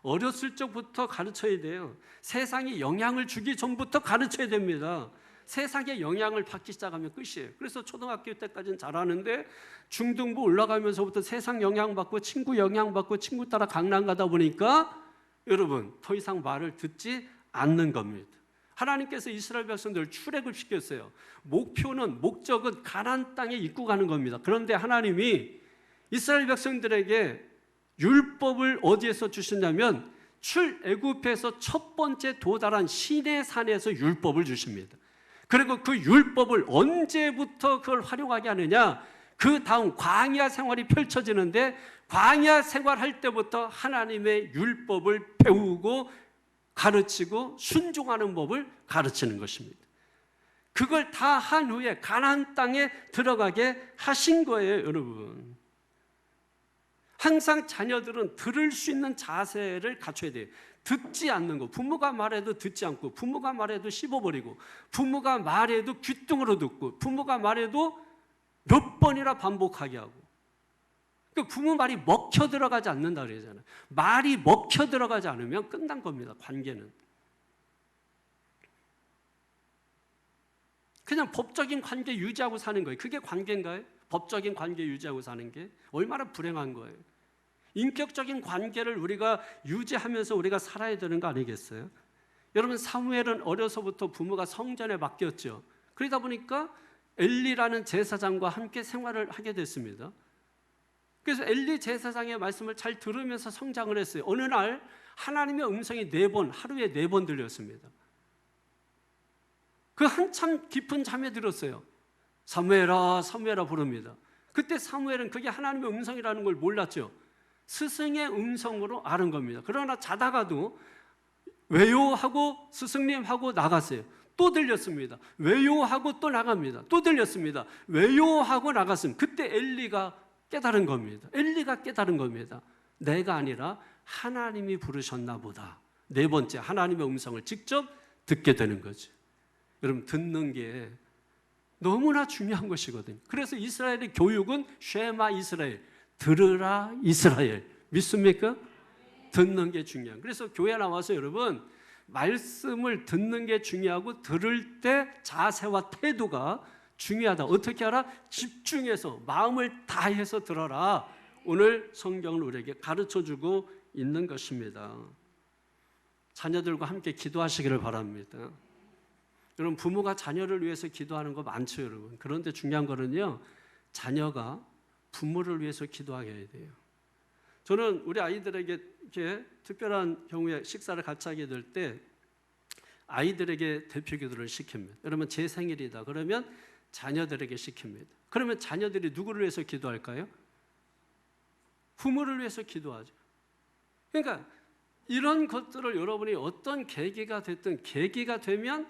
어렸을 적부터 가르쳐야 돼요. 세상에 영향을 주기 전부터 가르쳐야 됩니다. 세상에 영향을 받기 시작하면 끝이에요. 그래서 초등학교 때까지는 잘하는데 중등부 올라가면서부터 세상 영향받고 친구 영향받고 친구 따라 강남 가다 보니까 여러분 더 이상 말을 듣지 않는 겁니다. 하나님께서 이스라엘 백성들을 출애굽 시켰어요. 목적은 가나안 땅에 입국하는 겁니다. 그런데 하나님이 이스라엘 백성들에게 율법을 어디에서 주셨냐면 출애굽에서 첫 번째 도달한 시내산에서 율법을 주십니다. 그리고 그 율법을 언제부터 그걸 활용하게 하느냐? 그 다음 광야 생활이 펼쳐지는데 광야 생활할 때부터 하나님의 율법을 배우고 가르치고 순종하는 법을 가르치는 것입니다. 그걸 다 한 후에 가나안 땅에 들어가게 하신 거예요, 여러분. 항상 자녀들은 들을 수 있는 자세를 갖춰야 돼요. 듣지 않는 거. 부모가 말해도 듣지 않고 부모가 말해도 씹어버리고 부모가 말해도 귓등으로 듣고 부모가 말해도 몇 번이나 반복하게 하고 그러니까 부모 말이 먹혀 들어가지 않는다 그러잖아요. 말이 먹혀 들어가지 않으면 끝난 겁니다. 관계는. 그냥 법적인 관계 유지하고 사는 거예요. 그게 관계인가요? 법적인 관계 유지하고 사는 게 얼마나 불행한 거예요. 인격적인 관계를 우리가 유지하면서 우리가 살아야 되는 거 아니겠어요? 여러분, 사무엘은 어려서부터 부모가 성전에 맡겼죠. 그러다 보니까 엘리라는 제사장과 함께 생활을 하게 됐습니다. 그래서 엘리 제사장의 말씀을 잘 들으면서 성장을 했어요. 어느 날 하나님의 음성이 하루에 4번 들렸습니다. 그 한참 깊은 잠에 들었어요. 사무엘아, 사무엘아 부릅니다. 그때 사무엘은 그게 하나님의 음성이라는 걸 몰랐죠. 스승의 음성으로 아는 겁니다. 그러나 자다가도 왜요? 하고 스승님 하고 나갔어요. 또 들렸습니다. 왜요? 하고 또 나갑니다. 또 들렸습니다. 왜요? 하고 나갔습니다. 그때 엘리가 깨달은 겁니다. 엘리가 깨달은 겁니다. 내가 아니라 하나님이 부르셨나 보다. 4번째, 하나님의 음성을 직접 듣게 되는 거죠. 여러분, 듣는 게 너무나 중요한 것이거든요. 그래서 이스라엘의 교육은 쉐마 이스라엘, 들으라 이스라엘. 믿습니까? 듣는 게 중요한. 그래서 교회 나와서 여러분, 말씀을 듣는 게 중요하고 들을 때 자세와 태도가 중요하다. 어떻게 알아? 집중해서 마음을 다해서 들어라. 오늘 성경을 우리에게 가르쳐주고 있는 것입니다. 자녀들과 함께 기도하시기를 바랍니다. 여러분, 부모가 자녀를 위해서 기도하는 거 많죠, 여러분. 그런데 중요한 거는요, 자녀가 부모를 위해서 기도하게 돼요. 저는 우리 아이들에게 이렇게 특별한 경우에 식사를 같이 하게 될 때 아이들에게 대표 기도를 시킵니다. 여러분, 제 생일이다 그러면 자녀들에게 시킵니다. 그러면 자녀들이 누구를 위해서 기도할까요? 부모를 위해서 기도하죠. 그러니까 이런 것들을 여러분이 어떤 계기가 됐든 계기가 되면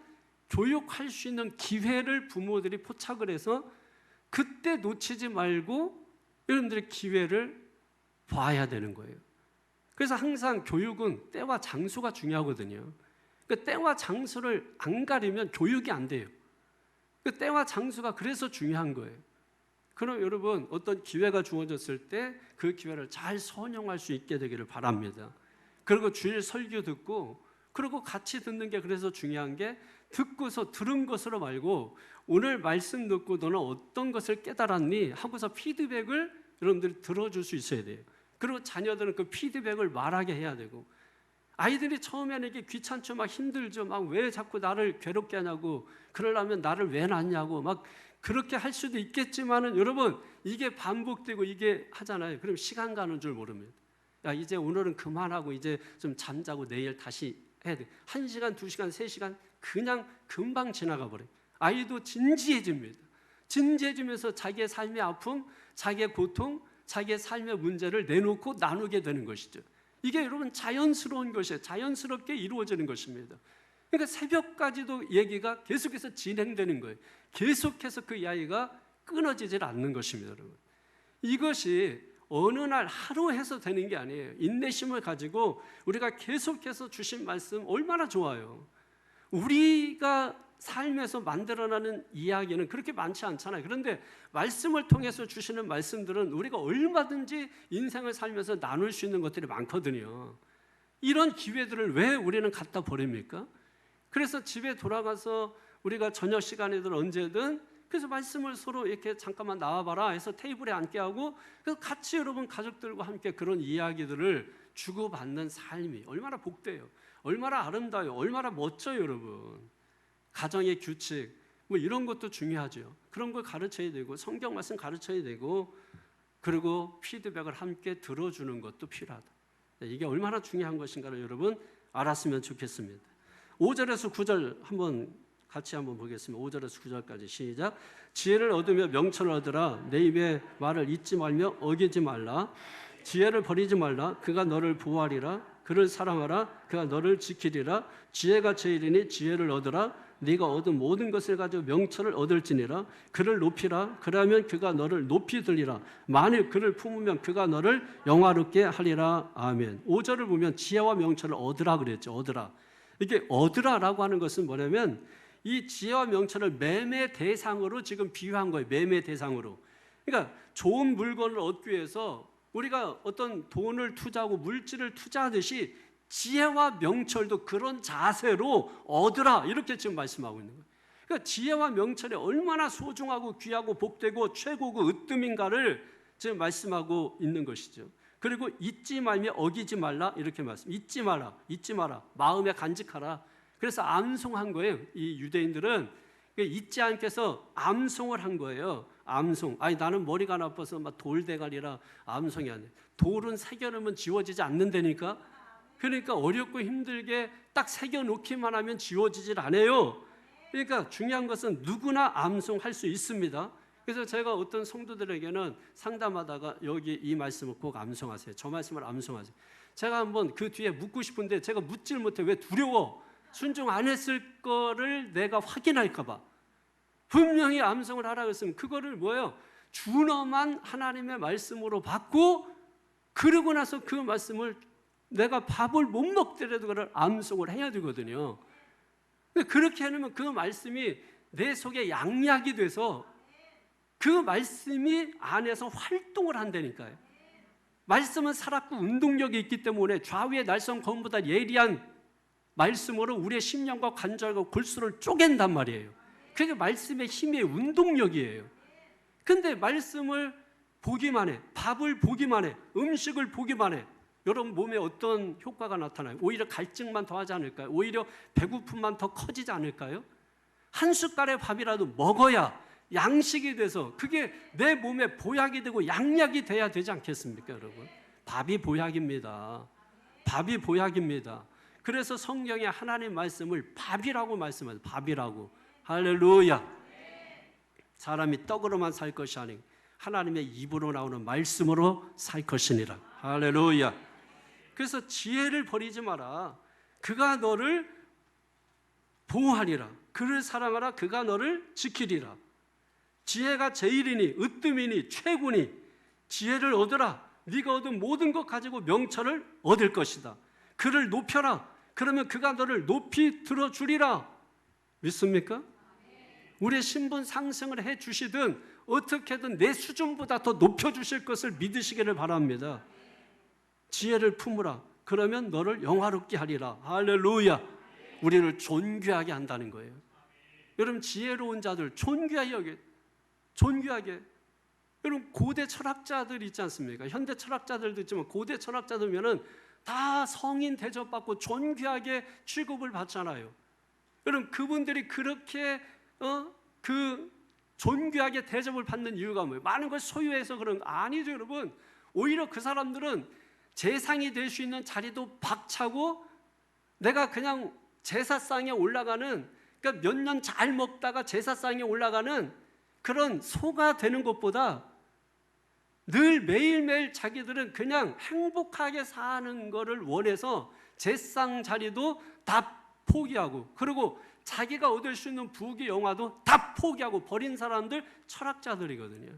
교육할 수 있는 기회를 부모들이 포착을 해서 그때 놓치지 말고 여러분들의 기회를 봐야 되는 거예요. 그래서 항상 교육은 때와 장소가 중요하거든요. 그 때와 장소를 안 가리면 교육이 안 돼요. 그 때와 장소가 그래서 중요한 거예요. 그럼 여러분, 어떤 기회가 주어졌을 때 그 기회를 잘 선용할 수 있게 되기를 바랍니다. 그리고 주일 설교 듣고, 그리고 같이 듣는 게 그래서 중요한 게, 듣고서 들은 것으로 말고 오늘 말씀 듣고 너는 어떤 것을 깨달았니? 하고서 피드백을 여러분들이 들어줄 수 있어야 돼요. 그리고 자녀들은 그 피드백을 말하게 해야 되고, 아이들이 처음에는 이게 귀찮죠, 막 힘들죠, 막 왜 자꾸 나를 괴롭게 하냐고, 그러려면 나를 왜 낳냐고 막 그렇게 할 수도 있겠지만은 여러분, 이게 반복되고 이게 하잖아요. 그럼 시간 가는 줄 모릅니다. 야, 이제 오늘은 그만하고 이제 좀 잠자고 내일 다시 해야 돼. 1시간, 2시간, 3시간 그냥 금방 지나가 버려요. 아이도 진지해집니다. 진지해지면서 자기의 삶의 아픔, 자기의 고통, 자기의 삶의 문제를 내놓고 나누게 되는 것이죠. 이게 여러분 자연스러운 것이에요. 자연스럽게 이루어지는 것입니다. 그러니까 새벽까지도 얘기가 계속해서 진행되는 거예요. 계속해서 그 이야기가 끊어지질 않는 것입니다, 여러분. 이것이 어느 날 하루 해서 되는 게 아니에요. 인내심을 가지고 우리가 계속해서 주신 말씀 얼마나 좋아요. 우리가 삶에서 만들어나는 이야기는 그렇게 많지 않잖아요. 그런데 말씀을 통해서 주시는 말씀들은 우리가 얼마든지 인생을 살면서 나눌 수 있는 것들이 많거든요. 이런 기회들을 왜 우리는 갖다 버립니까? 그래서 집에 돌아가서 우리가 저녁 시간에든 언제든 그래서 말씀을 서로 이렇게 잠깐만 나와봐라 해서 테이블에 앉게 하고, 그래서 같이 여러분 가족들과 함께 그런 이야기들을 주고받는 삶이 얼마나 복돼요. 얼마나 아름다워요. 얼마나 멋져요, 여러분. 가정의 규칙 뭐 이런 것도 중요하죠. 그런 걸 가르쳐야 되고, 성경 말씀 가르쳐야 되고, 그리고 피드백을 함께 들어주는 것도 필요하다. 이게 얼마나 중요한 것인가를 여러분 알았으면 좋겠습니다. 5절에서 9절 같이 한번 보겠습니다. 5절에서 9절까지 시작. 지혜를 얻으며 명철을 얻으라. 내 입의 말을 잊지 말며 어기지 말라. 지혜를 버리지 말라. 그가 너를 보호하리라. 그를 사랑하라. 그가 너를 지키리라. 지혜가 제일이니 지혜를 얻으라. 네가 얻은 모든 것을 가지고 명철을 얻을지니라. 그를 높이라. 그러면 그가 너를 높이 들리라. 만일 그를 품으면 그가 너를 영화롭게 하리라. 아멘. 5절을 보면 지혜와 명철을 얻으라 그랬죠. 얻으라. 이게 얻으라라고 하는 것은 뭐냐면 이 지혜와 명철을 매매 대상으로 지금 비유한 거예요. 매매 대상으로. 그러니까 좋은 물건을 얻기 위해서 우리가 어떤 돈을 투자하고 물질을 투자하듯이 지혜와 명철도 그런 자세로 얻으라, 이렇게 지금 말씀하고 있는 거예요. 그러니까 지혜와 명철이 얼마나 소중하고 귀하고 복되고 최고고 으뜸인가를 지금 말씀하고 있는 것이죠. 그리고 잊지 말며 어기지 말라 이렇게 말씀. 잊지 마라. 마음에 간직하라. 그래서 암송한 거예요. 이 유대인들은 잊지 않게 해서 암송을 한 거예요. 암송. 아니 나는 머리가 나빠서 막 돌대가리라 암송이 아니에요. 돌은 새겨놓으면 지워지지 않는다니까. 그러니까 어렵고 힘들게 딱 새겨놓기만 하면 지워지질 않아요. 그러니까 중요한 것은 누구나 암송할 수 있습니다. 그래서 제가 어떤 성도들에게는 상담하다가 여기 이 말씀을 꼭 암송하세요. 저 말씀을 암송하세요. 제가 한번 그 뒤에 묻고 싶은데 제가 묻질 못해. 왜? 두려워. 순종 안 했을 거를 내가 확인할까 봐. 분명히 암송을 하라고 했으면 그거를 뭐예요? 준엄한 하나님의 말씀으로 받고 그러고 나서 그 말씀을 내가 밥을 못 먹더라도 그걸 암송을 해야 되거든요. 그렇게 해놓으면 그 말씀이 내 속에 양약이 돼서 그 말씀이 안에서 활동을 한다니까요. 말씀은 살았고 운동력이 있기 때문에 좌우의 날선 검보다 예리한 말씀으로 우리의 심령과 관절과 골수를 쪼갠단 말이에요. 그게 말씀의 힘의 운동력이에요. 근데 말씀을 보기만 해, 밥을 보기만 해, 음식을 보기만 해. 여러분 몸에 어떤 효과가 나타나요? 오히려 갈증만 더하지 않을까요? 오히려 배고픔만 더 커지지 않을까요? 한 숟갈의 밥이라도 먹어야 양식이 돼서 그게 내 몸에 보약이 되고 양약이 돼야 되지 않겠습니까, 여러분? 밥이 보약입니다. 밥이 보약입니다. 그래서 성경에 하나님 말씀을 밥이라고 말씀하세요. 밥이라고. 할렐루야. 사람이 떡으로만 살 것이 아니고 하나님의 입으로 나오는 말씀으로 살 것이니라. 할렐루야. 그래서 지혜를 버리지 마라. 그가 너를 보호하리라. 그를 사랑하라. 그가 너를 지키리라. 지혜가 제일이니 으뜸이니 최고니 지혜를 얻으라. 네가 얻은 모든 것 가지고 명철을 얻을 것이다. 그를 높여라. 그러면 그가 너를 높이 들어주리라. 믿습니까? 우리의 신분 상승을 해주시든 어떻게든 내 수준보다 더 높여주실 것을 믿으시기를 바랍니다. 지혜를 품으라. 그러면 너를 영화롭게 하리라. 할렐루야. 우리를 존귀하게 한다는 거예요. 여러분 지혜로운 자들 존귀하게. 여러분 고대 철학자들 있지 않습니까? 현대 철학자들도 있지만 고대 철학자들면은 다 성인 대접받고 존귀하게 취급을 받잖아요. 여러분 그분들이 그렇게 그 존귀하게 대접을 받는 이유가 뭐예요? 많은 걸 소유해서 그런 거 아니죠, 여러분. 오히려 그 사람들은 재상이 될 수 있는 자리도 박차고 내가 그냥 제사상에 올라가는, 그러니까 몇 년 잘 먹다가 제사상에 올라가는 그런 소가 되는 것보다 늘 매일매일 자기들은 그냥 행복하게 사는 거를 원해서 제상 자리도 다 포기하고 그리고 자기가 얻을 수 있는 부귀 영화도 다 포기하고 버린 사람들 철학자들이거든요.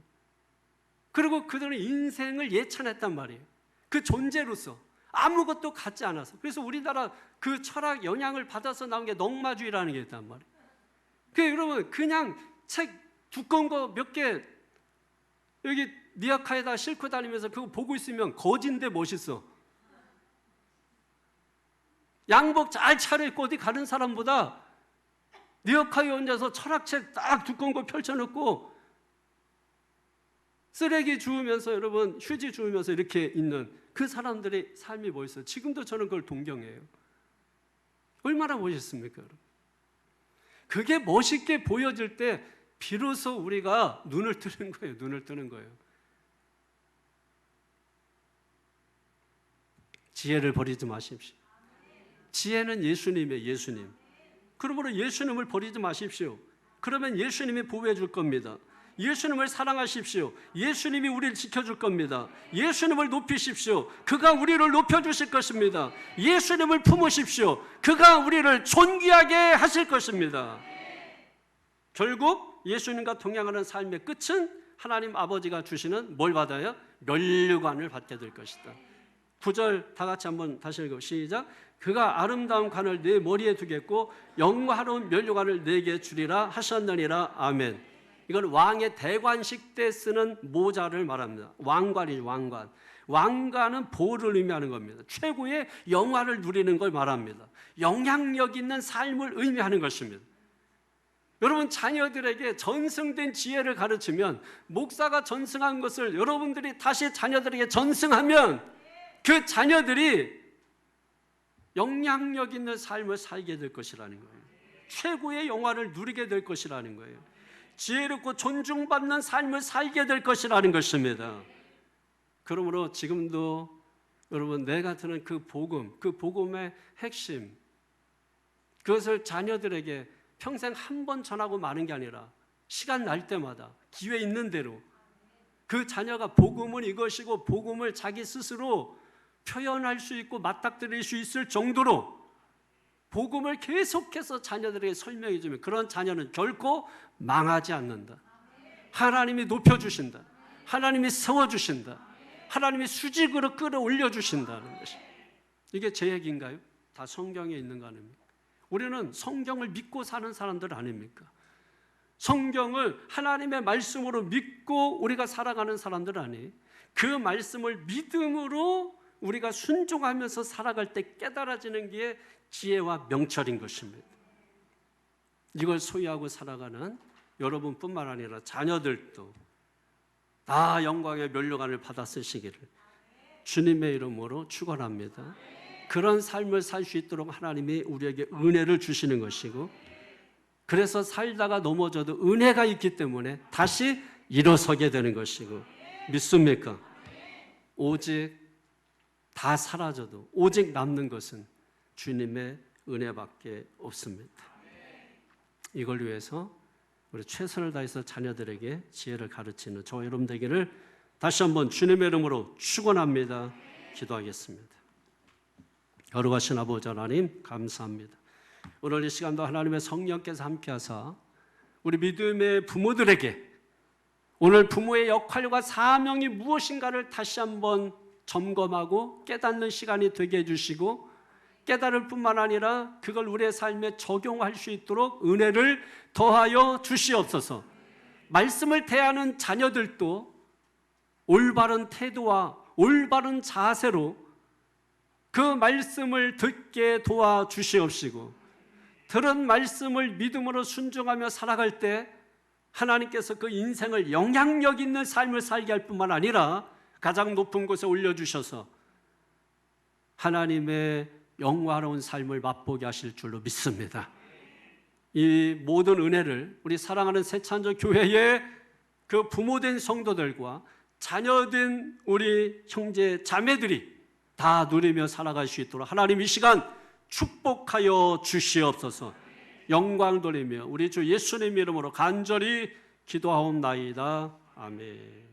그리고 그들은 인생을 예찬했단 말이에요. 그 존재로서 아무것도 갖지 않아서. 그래서 우리나라 그 철학 영향을 받아서 나온 게 넉마주의라는 게 있단 말이에요. 그 여러분 그냥 책 두꺼운 거 몇 개 여기 미야카에다 싣고 다니면서 그거 보고 있으면 거진데 멋있어. 양복 잘 차려입고 어디 가는 사람보다 미야카에 앉아서 철학책 딱 두꺼운 거 펼쳐놓고 쓰레기 주우면서 여러분 휴지 주우면서 이렇게 있는 그 사람들의 삶이 멋있어요. 지금도 저는 그걸 동경해요. 얼마나 멋있습니까, 여러분? 그게 멋있게 보여질 때 비로소 우리가 눈을 뜨는 거예요. 눈을 뜨는 거예요. 지혜를 버리지 마십시오. 지혜는 예수님이에요. 예수님. 그러므로 예수님을 버리지 마십시오. 그러면 예수님이 보호해 줄 겁니다. 예수님을 사랑하십시오. 예수님이 우리를 지켜줄 겁니다. 예수님을 높이십시오. 그가 우리를 높여주실 것입니다. 예수님을 품으십시오. 그가 우리를 존귀하게 하실 것입니다. 결국 예수님과 동행하는 삶의 끝은 하나님 아버지가 주시는 뭘 받아요? 면류관을 받게 될 것이다. 9절 다 같이 한번 다시 읽어 시작. 그가 아름다운 관을 네 머리에 두겠고 영화로운 면류관을 네게 주리라 하셨느니라. 아멘. 이건 왕의 대관식 때 쓰는 모자를 말합니다. 왕관이죠, 왕관. 왕관은 보호를 의미하는 겁니다. 최고의 영화를 누리는 걸 말합니다. 영향력 있는 삶을 의미하는 것입니다. 여러분 자녀들에게 전승된 지혜를 가르치면, 목사가 전승한 것을 여러분들이 다시 자녀들에게 전승하면 그 자녀들이 영향력 있는 삶을 살게 될 것이라는 거예요. 최고의 영화를 누리게 될 것이라는 거예요. 지혜롭고 존중받는 삶을 살게 될 것이라는 것입니다. 그러므로 지금도 여러분 내가 드는 그 복음, 그 복음의 핵심, 그것을 자녀들에게 평생 한 번 전하고 마는 게 아니라 시간 날 때마다 기회 있는 대로 그 자녀가 복음은 이것이고 복음을 자기 스스로 표현할 수 있고 맞닥뜨릴 수 있을 정도로 복음을 계속해서 자녀들에게 설명해 주면 그런 자녀는 결코 망하지 않는다. 하나님이 높여주신다. 하나님이 세워주신다. 하나님이 수직으로 끌어올려 주신다는 것이. 이게 제 얘기인가요? 다 성경에 있는 거 아닙니까? 우리는 성경을 믿고 사는 사람들 아닙니까? 성경을 하나님의 말씀으로 믿고 우리가 살아가는 사람들 아니에요? 그 말씀을 믿음으로 우리가 순종하면서 살아갈 때 깨달아지는 게 지혜와 명철인 것입니다. 이걸 소유하고 살아가는 여러분뿐만 아니라 자녀들도 다 영광의 면류관을 받아 쓰시기를 주님의 이름으로 축원합니다. 그런 삶을 살 수 있도록 하나님이 우리에게 은혜를 주시는 것이고, 그래서 살다가 넘어져도 은혜가 있기 때문에 다시 일어서게 되는 것이고, 믿습니까? 오직 다 사라져도 오직 남는 것은 주님의 은혜밖에 없습니다. 이걸 위해서 우리 최선을 다해서 자녀들에게 지혜를 가르치는 저와 여러분 되기를 다시 한번 주님의 이름으로 축원합니다. 기도하겠습니다. 거룩하신 아버지 하나님 감사합니다. 오늘 이 시간도 하나님의 성령께서 함께하사 우리 믿음의 부모들에게 오늘 부모의 역할과 사명이 무엇인가를 다시 한번 점검하고 깨닫는 시간이 되게 해주시고, 깨달을 뿐만 아니라 그걸 우리의 삶에 적용할 수 있도록 은혜를 더하여 주시옵소서. 말씀을 대하는 자녀들도 올바른 태도와 올바른 자세로 그 말씀을 듣게 도와주시옵시고, 들은 말씀을 믿음으로 순종하며 살아갈 때 하나님께서 그 인생을 영향력 있는 삶을 살게 할 뿐만 아니라 가장 높은 곳에 올려주셔서 하나님의 영화로운 삶을 맛보게 하실 줄로 믿습니다. 이 모든 은혜를 우리 사랑하는 새찬저 교회의 그 부모된 성도들과 자녀된 우리 형제 자매들이 다 누리며 살아갈 수 있도록 하나님 이 시간 축복하여 주시옵소서. 영광 돌리며 우리 주 예수님 이름으로 간절히 기도하옵나이다. 아멘.